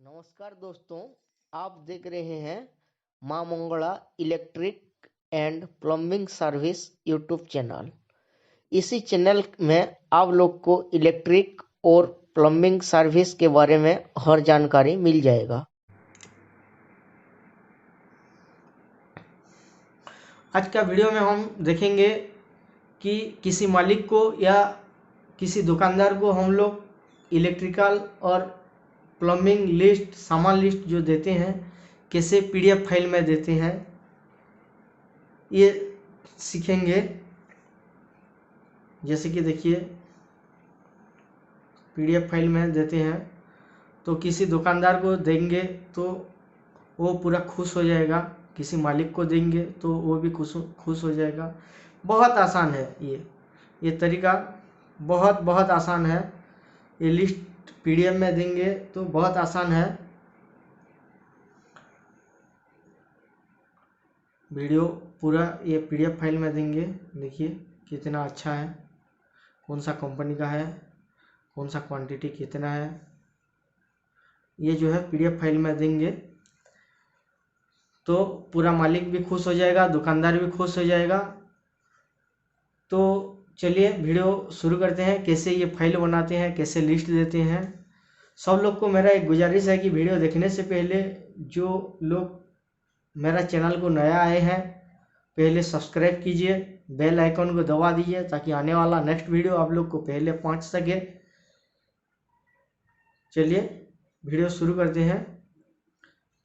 नमस्कार दोस्तों, आप देख रहे हैं माँ Mangala electric and plumbing service YouTube channel. इसी चैनल में आप लोग को इलेक्ट्रिक और प्लम्बिंग सर्विस के बारे में हर जानकारी मिल जाएगा। आज का वीडियो में हम देखेंगे कि किसी मालिक को या किसी दुकानदार को हम लोग इलेक्ट्रिकल और प्लम्बिंग लिस्ट, सामान लिस्ट जो देते हैं, कैसे पीडीएफ फाइल में देते हैं, ये सीखेंगे। जैसे कि देखिए, पीडीएफ फाइल में देते हैं तो किसी दुकानदार को देंगे तो वो पूरा खुश हो जाएगा, किसी मालिक को देंगे तो वो भी खुश हो जाएगा। बहुत आसान है ये तरीका, बहुत आसान है। ये लिस्ट पीडीएफ में देंगे तो बहुत आसान है। वीडियो पूरा ये पीडीएफ फाइल में देंगे। देखिए कितना अच्छा है, कौन सा कंपनी का है, कौन सा क्वांटिटी कितना है, ये जो है पीडीएफ फाइल में देंगे तो पूरा मालिक भी खुश हो जाएगा, दुकानदार भी खुश हो जाएगा। तो चलिए वीडियो शुरू करते हैं, कैसे ये फाइल बनाते हैं, कैसे लिस्ट देते हैं। सब लोग को मेरा एक गुजारिश है कि वीडियो देखने से पहले जो लोग मेरा चैनल को नया आए हैं, पहले सब्सक्राइब कीजिए, बेल आइकन को दबा दीजिए ताकि आने वाला नेक्स्ट वीडियो आप लोग को पहले पहुंच सके। चलिए वीडियो शुरू करते हैं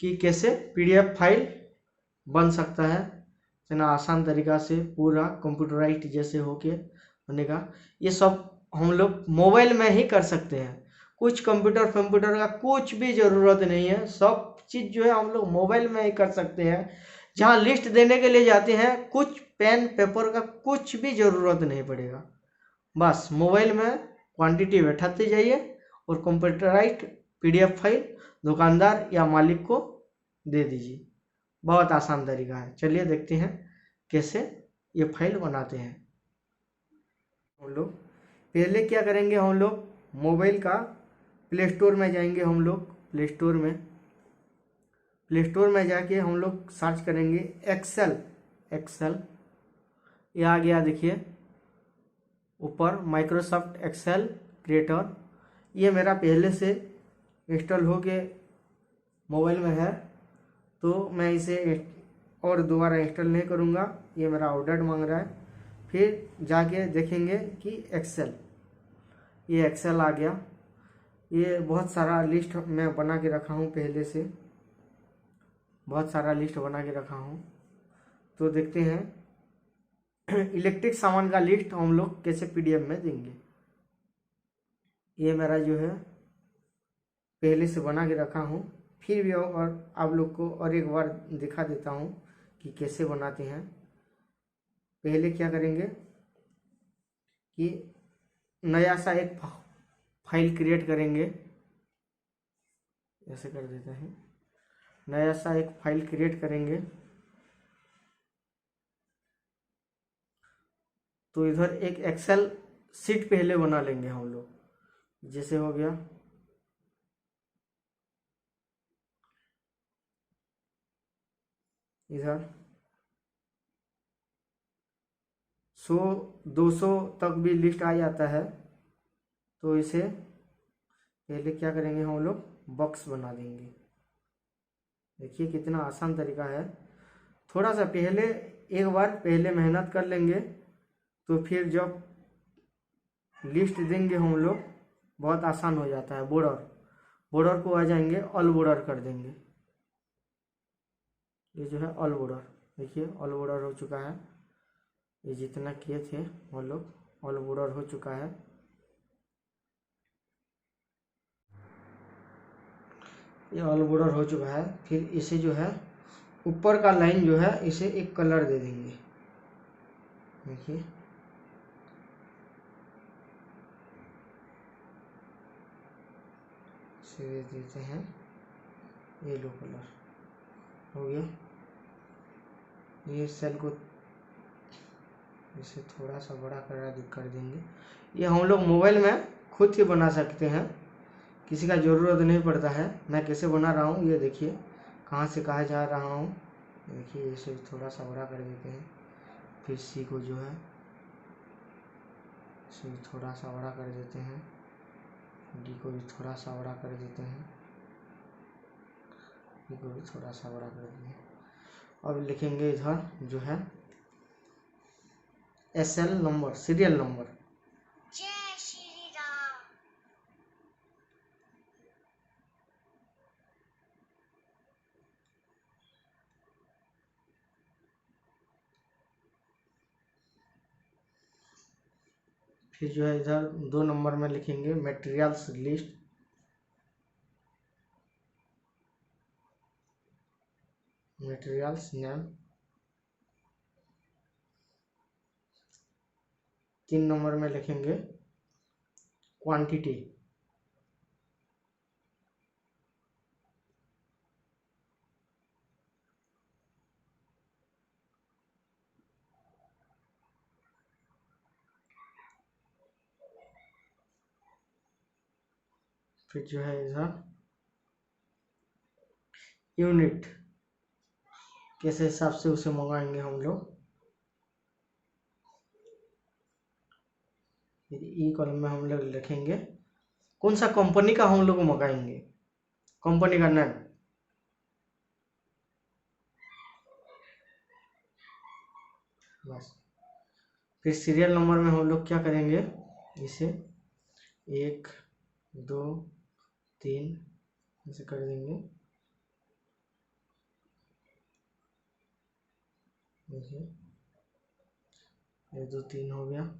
कि कैसे पीडीएफ फाइल बन सकता है इतना आसान तरीका से, पूरा कंप्यूटराइज्ड जैसे होके बनेगा। ये सब हम लोग मोबाइल में ही कर सकते हैं, कुछ कंप्यूटर का कुछ भी ज़रूरत नहीं है। सब चीज़ जो है हम लोग मोबाइल में ही कर सकते हैं। जहाँ लिस्ट देने के लिए जाते हैं, कुछ पेन पेपर का कुछ भी ज़रूरत नहीं पड़ेगा, बस मोबाइल में क्वांटिटी बैठाते जाइए और कंप्यूटराइज्ड पीडीएफ फाइल दुकानदार या मालिक को दे दीजिए। बहुत आसान तरीका है। चलिए देखते हैं कैसे ये फाइल बनाते हैं। हम लोग पहले क्या करेंगे, हम लोग मोबाइल का प्ले स्टोर में जाएंगे। हम लोग प्ले स्टोर में जाके हम लोग सर्च करेंगे एक्सेल। ये आ गया, देखिए ऊपर माइक्रोसॉफ्ट एक्सेल क्रिएटर। ये मेरा पहले से इंस्टॉल हो के मोबाइल में है, तो मैं इसे और दोबारा इंस्टॉल नहीं करूँगा। ये मेरा ऑर्डर मांग रहा है। फिर जाके देखेंगे कि ये एक्सेल आ गया। ये बहुत सारा लिस्ट मैं बना के रखा हूँ, पहले से बहुत सारा लिस्ट बना के रखा हूँ। तो देखते हैं इलेक्ट्रिक सामान का लिस्ट हम लोग कैसे पीडीएफ में देंगे। ये मेरा जो है पहले से बना के रखा हूँ। फिर भी और आप लोग को और एक बार दिखा देता हूँ कि कैसे बनाते हैं। पहले क्या करेंगे कि नया सा एक फाइल क्रिएट करेंगे। ऐसे कर देते हैं, नया सा एक फाइल क्रिएट करेंगे। तो इधर एक एक्सेल शीट पहले बना लेंगे हम लोग। जैसे हो गया, इधर 100-200 तक भी लिस्ट आ जाता है। तो इसे पहले क्या करेंगे, हम लोग बॉक्स बना देंगे। देखिए कितना आसान तरीका है। थोड़ा सा पहले एक बार पहले मेहनत कर लेंगे तो फिर जब लिस्ट देंगे हम लोग बहुत आसान हो जाता है। बॉर्डर को आ जाएंगे, ऑल बॉर्डर कर देंगे। ये जो है ऑल बॉर्डर, देखिए ऑल बॉर्डर हो चुका है। ये जितना किए थे वो लोग ऑल बॉर्डर हो चुका है। ये ऑल बॉर्डर हो चुका है। फिर इसे जो है ऊपर का लाइन जो है इसे एक कलर दे देंगे। देखिए इसे दे देते हैं येलो कलर। हो गया। ये सेल को इसे थोड़ा सा बड़ा कर देंगे। ये हम लोग मोबाइल में खुद ही बना सकते हैं। किसी का ज़रूरत नहीं पड़ता है। मैं कैसे बना रहा हूँ ये देखिए, कहाँ से कहाँ जा रहा हूँ। देखिए इसे थोड़ा सा बड़ा कर देते हैं, फिर सी को जो है इसे थोड़ा सा बड़ा कर देते हैं, डी को भी थोड़ा सा बड़ा कर देते हैं, डी को भी थोड़ा सा बड़ा कर देते हैं। अब लिखेंगे इधर जो है SL नंबर, सीरियल नंबर। जय श्री राम। फिर जो है इधर 2 नंबर में लिखेंगे materials list, materials name. 3 number में लिखेंगे क्वांटिटी, फिर जो है इधर यूनिट, कैसे हिसाब से उसे मंगाएंगे हम लोग। फिर ई कॉलम में हम लोग लिखेंगे कौन सा कंपनी का हम लोग मंगाएंगे, कंपनी का नाम। बस फिर सीरियल नंबर में हम लोग क्या करेंगे, इसे 1 2 3 ऐसे कर देंगे। देखिए 1 2 3 हो गया।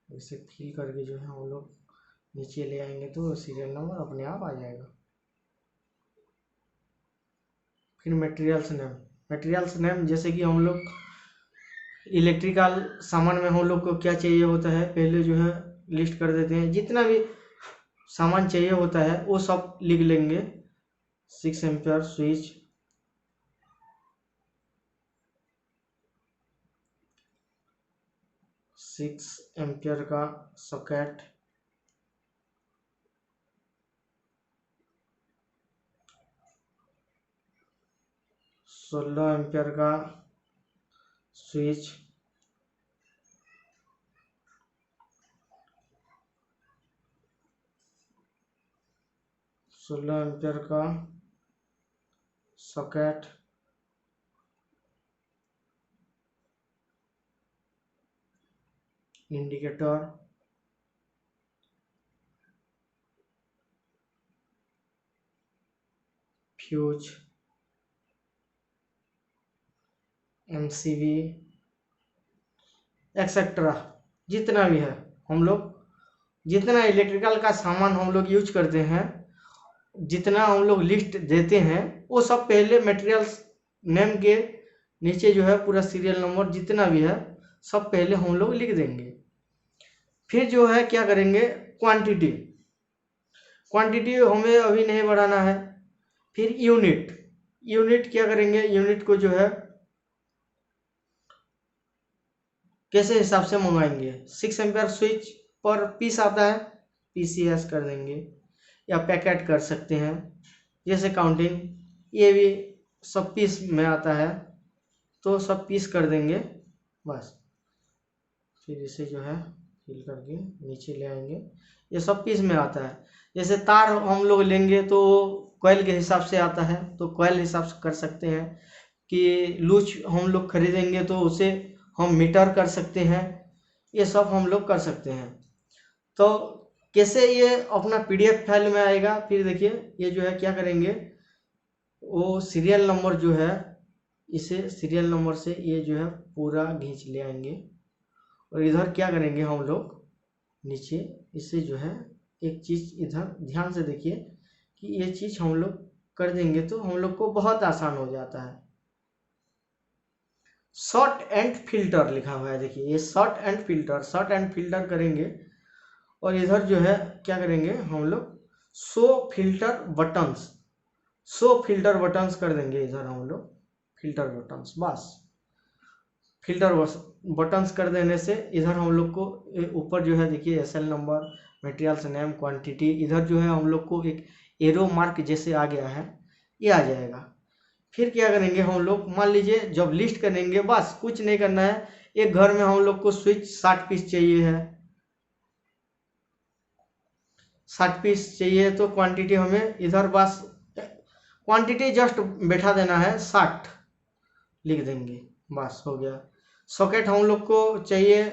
इसे फिल करके जो है हम लोग नीचे ले आएंगे तो सीरियल नंबर अपने आप आ जाएगा। फिर मटेरियल्स नेम, मटेरियल्स नेम जैसे कि हम लोग इलेक्ट्रिकल सामान में हम लोग को क्या चाहिए होता है, पहले जो है लिस्ट कर देते हैं, जितना भी सामान चाहिए होता है वो सब लिख लेंगे। 6 एम्पियर स्विच, 6 एम्पियर का सॉकेट, 16 एम्पियर का स्विच, 16 एम्पियर का socket, indicator, fuse, MCB etcetera, जितना भी है हम लोग, जितना इलेक्ट्रिकल का सामान हम लोग यूज करते हैं, जितना हम लोग लिस्ट देते हैं वो सब पहले मटेरियल्स नेम के नीचे जो है पूरा सीरियल नंबर जितना भी है सब पहले हम लोग लिख देंगे। फिर जो है क्या करेंगे, क्वांटिटी, क्वांटिटी हमें अभी नहीं बढ़ाना है। फिर यूनिट, यूनिट क्या करेंगे, यूनिट को जो है कैसे हिसाब से मंगाएंगे। 6 एम्पियर स्विच पर पीस आता है, PCS कर देंगे, या पैकेट कर सकते हैं, जैसे काउंटिंग ये भी सब पीस में आता है तो सब पीस कर देंगे बस। फिर इसे जो है फिल करके नीचे ले आएंगे, ये सब पीस में आता है। जैसे तार हम लोग लेंगे तो कॉइल के हिसाब से आता है तो कॉइल हिसाब से कर सकते हैं, कि लूज हम लोग खरीदेंगे तो उसे हम मीटर कर सकते हैं, ये सब हम लोग कर सकते हैं। तो कैसे ये अपना PDF फाइल में आएगा, फिर देखिए ये जो है क्या करेंगे, वो सीरियल नंबर जो है इसे सीरियल नंबर से ये जो है पूरा खींच ले आएंगे, और इधर क्या करेंगे हम लोग नीचे इसे जो है एक चीज़ इधर ध्यान से देखिए कि ये चीज़ हम लोग कर देंगे तो हम लोग को बहुत आसान हो जाता है। शॉर्ट एंड फिल्टर लिखा हुआ है, देखिए ये short and filter, short and filter करेंगे, और इधर जो है क्या करेंगे हम लोग show filter buttons, show filter buttons कर देंगे इधर हम लोग फिल्टर बटन्स। बस फिल्टर बटन्स कर देने से इधर हम लोग को ऊपर जो है देखिए SL number, materials name quantity, इधर जो है हम लोग को एक एरो मार्क जैसे आ गया है, ये आ जाएगा। फिर क्या करेंगे हम लोग, मान लीजिए जब लिस्ट करेंगे, बस कुछ नहीं करना है। एक घर में हम लोग को स्विच 60 पीस चाहिए है, 60 पीस चाहिए, तो क्वांटिटी हमें इधर बस क्वांटिटी जस्ट बैठा देना है, 60 लिख देंगे, बस हो गया। सॉकेट हम लोग को चाहिए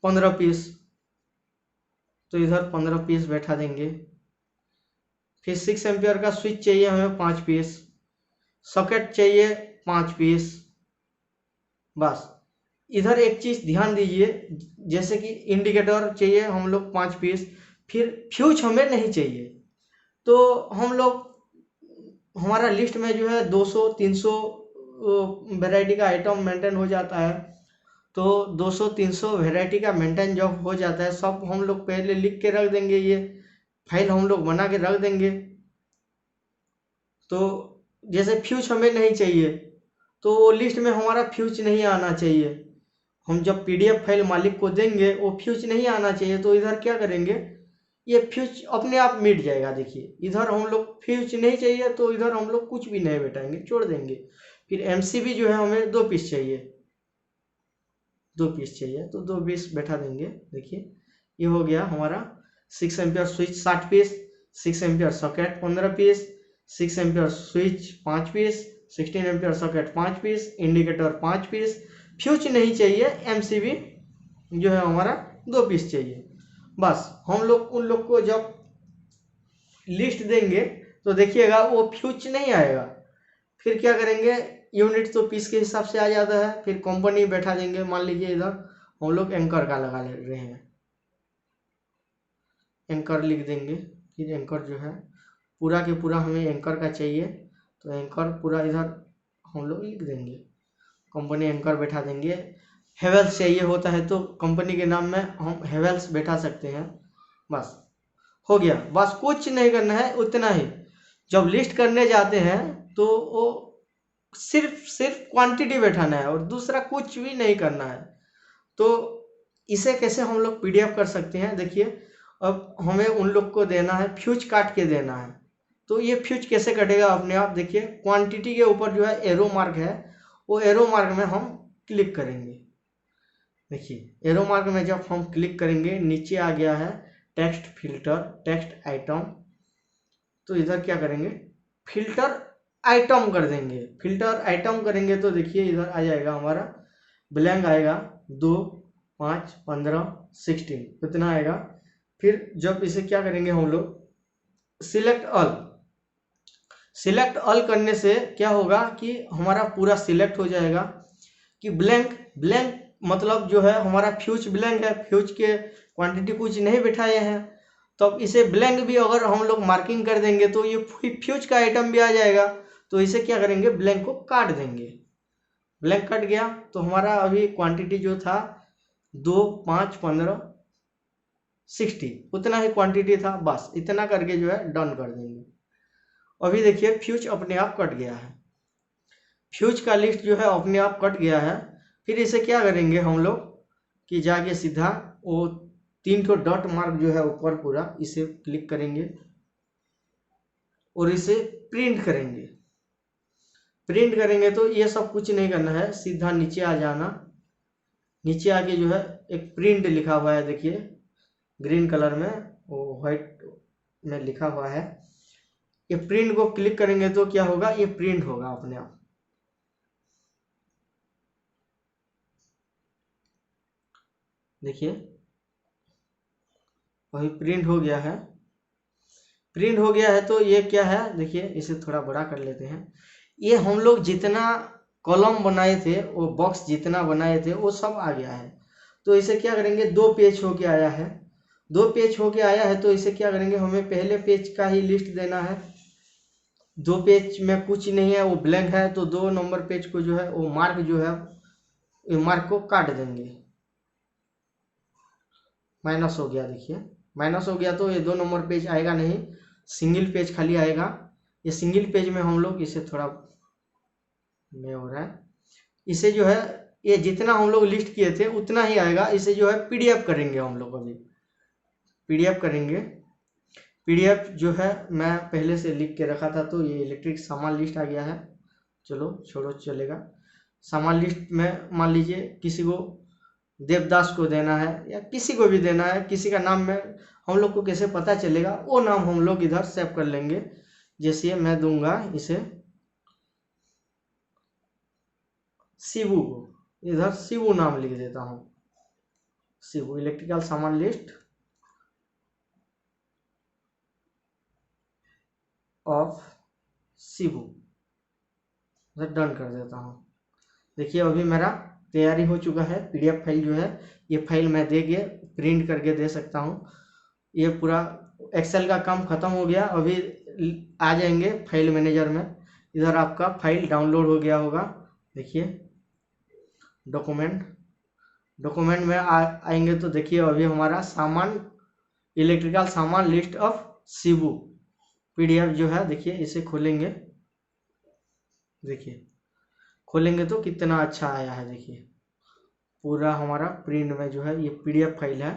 15 पीस, तो इधर 15 पीस बैठा देंगे। फिर 6 एम्पियर का स्विच चाहिए हमें 5 पीस, सॉकेट चाहिए 5 पीस, बस। इधर एक चीज ध्यान दीजिए, जैसे कि इंडिकेटर चाहिए हम लोग 5 पीस, फिर फ्यूज हमें नहीं चाहिए, तो हम लोग हमारा लिस्ट में जो है 200-300 वैरायटी का आइटम मेंटेन हो जाता है। तो 200-300 वैरायटी का मेंटेन जब हो जाता है, सब हम लोग पहले लिख के रख देंगे, ये फाइल हम लोग बना के रख देंगे। तो जैसे फ्यूज हमें नहीं चाहिए, तो वो लिस्ट में हमारा फ्यूज नहीं आना चाहिए। हम जब पीडीएफ फाइल मालिक को देंगे, वो फ्यूज नहीं आना चाहिए, तो इधर क्या करेंगे, ये फ्यूज अपने आप मिट जाएगा। देखिए इधर हम लोग फ्यूज नहीं चाहिए, तो इधर हम लोग कुछ भी नहीं बैठाएंगे, छोड़ देंगे। फिर एमसीबी जो है हमें 2 पीस चाहिए, 2 पीस चाहिए, तो 2 पीस बैठा देंगे। देखिए ये हो गया हमारा 6 ampere switch 60 piece, 6 ampere socket 15 piece, 6 ampere switch 5 piece, 16 ampere socket 5 piece, indicator 5 piece, fuse नहीं चाहिए, एमसीबी जो है हमारा 2 पीस चाहिए। बस हम लोग उन लोग को जब लिस्ट देंगे, तो देखिएगा वो फ्यूज नहीं आएगा। फिर क्या करेंगे, यूनिट तो पीस के हिसाब से आ जाता है, फिर कंपनी बैठा देंगे। मान लीजिए इधर हम लोग एंकर का लगा ले रहे हैं, एंकर लिख देंगे। फिर एंकर जो है पूरा के पूरा हमें एंकर का चाहिए, तो एंकर पूरा इधर हम लोग लिख देंगे, कंपनी एंकर बैठा देंगे। हेवेल्स चाहिए होता है, तो कंपनी के नाम में हम हेवेल्स बैठा सकते हैं। बस हो गया, बस कुछ नहीं करना है, उतना ही। जब लिस्ट करने जाते हैं तो वो सिर्फ क्वांटिटी बैठाना है, और दूसरा कुछ भी नहीं करना है। तो इसे कैसे हम लोग पीडीएफ कर सकते हैं, देखिए अब हमें उन लोग को देना है, फ्यूज काट के देना है। तो ये फ्यूज कैसे कटेगा अपने आप, देखिए क्वांटिटी के ऊपर जो है एरो मार्क है, वो एरो मार्क में हम क्लिक करेंगे। देखिए एरो मार्क में जब हम क्लिक करेंगे, नीचे आ गया है टेक्स्ट फिल्टर, टेक्स्ट आइटम, तो इधर क्या करेंगे, फिल्टर आइटम कर देंगे। फिल्टर आइटम करेंगे तो देखिए इधर आ जाएगा हमारा ब्लैंक आएगा, 2, 5, 15, 16 इतना आएगा। फिर जब इसे क्या करेंगे हम लोग, सिलेक्ट ऑल, सिलेक्ट ऑल करने से क्या होगा कि हमारा पूरा सिलेक्ट हो जाएगा। कि ब्लैंक, ब्लैंक मतलब जो है हमारा फ्यूज ब्लैंक है, फ्यूज के क्वांटिटी कुछ नहीं बिठाए हैं। तो अब इसे ब्लैंक भी अगर हम लोग मार्किंग कर देंगे, तो ये फ्यूज का आइटम भी आ जाएगा। तो इसे क्या करेंगे, ब्लैंक को काट देंगे। ब्लैंक कट गया, तो हमारा अभी क्वांटिटी जो था 2, 5, 15, 60 उतना ही क्वांटिटी था। बस इतना करके जो है डन कर देंगे। अभी देखिए फ्यूज अपने आप कट गया है, फ्यूज का लिस्ट जो है अपने आप कट गया है। फिर इसे क्या करेंगे हम लोग कि जाके सीधा वो 3 ठो डॉट मार्क जो है ऊपर पूरा, इसे क्लिक करेंगे और इसे प्रिंट करेंगे। प्रिंट करेंगे तो ये सब कुछ नहीं करना है, सीधा नीचे आ जाना। नीचे आके जो है एक प्रिंट लिखा हुआ है, देखिए ग्रीन कलर में, वो व्हाइट में लिखा हुआ है। ये प्रिंट को क्लिक करेंगे तो क्या होगा, ये प्रिंट होगा अपने आप। देखिए अभी प्रिंट हो गया है, प्रिंट हो गया है। तो ये क्या है, देखिए इसे थोड़ा बड़ा कर लेते हैं। ये हम लोग जितना कॉलम बनाए थे, वो बॉक्स जितना बनाए थे, वो सब आ गया है। तो इसे क्या करेंगे, 2 पेज होके आया है, 2 पेज होके आया है। तो इसे क्या करेंगे, हमें पहले पेज का ही लिस्ट देना है। 2 पेज में कुछ नहीं है, वो ब्लैंक है। तो 2 नंबर पेज को जो है वो मार्क जो है, ये मार्क को काट देंगे। माइनस हो गया, देखिए माइनस हो गया। तो ये 2 नंबर पेज आएगा नहीं, सिंगल पेज खाली आएगा। ये सिंगल पेज में हम लोग इसे थोड़ा नहीं हो रहा है, इसे जो है ये जितना हम लोग लिस्ट किए थे उतना ही आएगा। इसे जो है पीडीएफ करेंगे हम लोग अभी। पीडीएफ करेंगे। पीडीएफ जो है मैं पहले से लिख के रखा था, तो ये इलेक्ट्रिक सामान लिस्ट आ गया है। चलो छोड़ो, चलेगा। सामान लिस्ट में मान लीजिए किसी को देवदास को देना है या किसी को भी देना है, किसी का नाम में हम लोग को कैसे पता चलेगा, वो नाम हम लोग इधर सेव कर लेंगे। जैसे मैं दूंगा इसे शिवू को, इधर शिवू नाम लिख देता हूँ। शिवू इलेक्ट्रिकल सामान लिस्ट ऑफ शिवू, इधर डन कर देता हूँ। देखिए अभी मेरा तैयारी हो चुका है। पीडीएफ फाइल जो है, ये फाइल मैं दे के प्रिंट करके दे सकता हूँ। ये पूरा एक्सेल का काम खत्म हो गया। अभी आ जाएंगे फाइल मैनेजर में, इधर आपका फाइल डाउनलोड हो गया होगा। देखिए डॉक्यूमेंट में आएंगे तो देखिए अभी हमारा सामान इलेक्ट्रिकल सामान लिस्ट ऑफ शिवू पीडीएफ जो है, देखिए इसे खोलेंगे। देखिए खोलेंगे तो कितना अच्छा आया है। देखिए पूरा हमारा प्रिंट में जो है ये पीडीएफ फाइल है।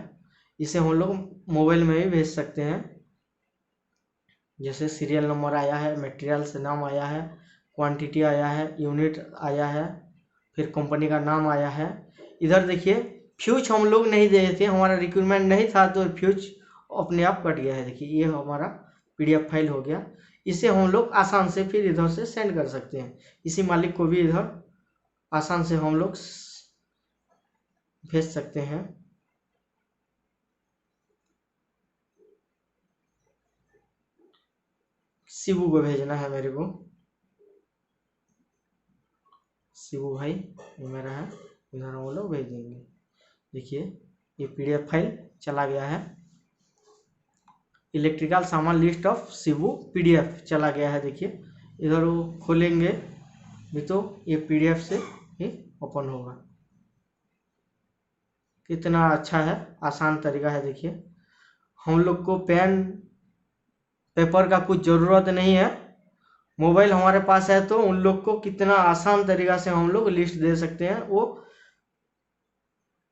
इसे हम लोग मोबाइल में भी भेज सकते हैं। जैसे सीरियल नंबर आया है, मटेरियल से नाम आया है, क्वांटिटी आया है, यूनिट आया है, फिर कंपनी का नाम आया है। इधर देखिए फ्यूज हम लोग नहीं दे थे, हमारा रिक्वायरमेंट नहीं था तो फ्यूज अपने आप कट गया है। देखिए ये हमारा पीडीएफ फाइल हो गया। इसे हम लोग आसान से फिर इधर से सेंड कर सकते हैं। इसी मालिक को भी इधर आसान से हम लोग भेज सकते हैं। शिवू को भेजना है मेरे को, शिवू भाई ये मेरा है, इधर हम लोग भेज देंगे। देखिए ये पीडीएफ फाइल चला गया है, इलेक्ट्रिकल सामान लिस्ट ऑफ शिवू पीडीएफ चला गया है। देखिए इधर वो खोलेंगे भी तो ये पीडीएफ से ही ओपन होगा। कितना अच्छा है, आसान तरीका है। देखिए हम लोग को पेन पेपर का कुछ ज़रूरत नहीं है, मोबाइल हमारे पास है तो उन लोग को कितना आसान तरीका से हम लोग लिस्ट दे सकते हैं। वो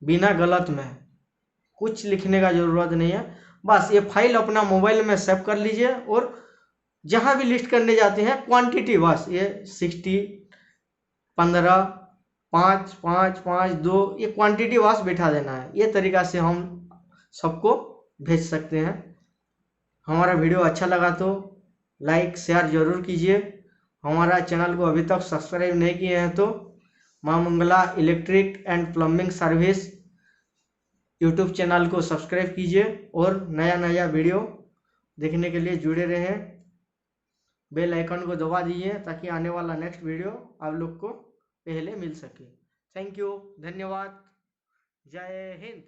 बिना गलत में कुछ लिखने का ज़रूरत नहीं है, बस ये फाइल अपना मोबाइल में सेव कर लीजिए और जहाँ भी लिस्ट करने जाते हैं क्वांटिटी बस ये 60, 15, 5, 5, 5, 2 ये क्वांटिटी बस बिठा देना है। ये तरीका से हम सबको भेज सकते हैं। हमारा वीडियो अच्छा लगा तो लाइक शेयर ज़रूर कीजिए। हमारा चैनल को अभी तक सब्सक्राइब नहीं किए हैं तो माँ Mangala electric and plumbing service YouTube channel को सब्सक्राइब कीजिए और नया नया वीडियो देखने के लिए जुड़े रहें। बेल आइकन को दबा दीजिए ताकि आने वाला नेक्स्ट वीडियो आप लोग को पहले मिल सके। थैंक यू, धन्यवाद, जय हिंद।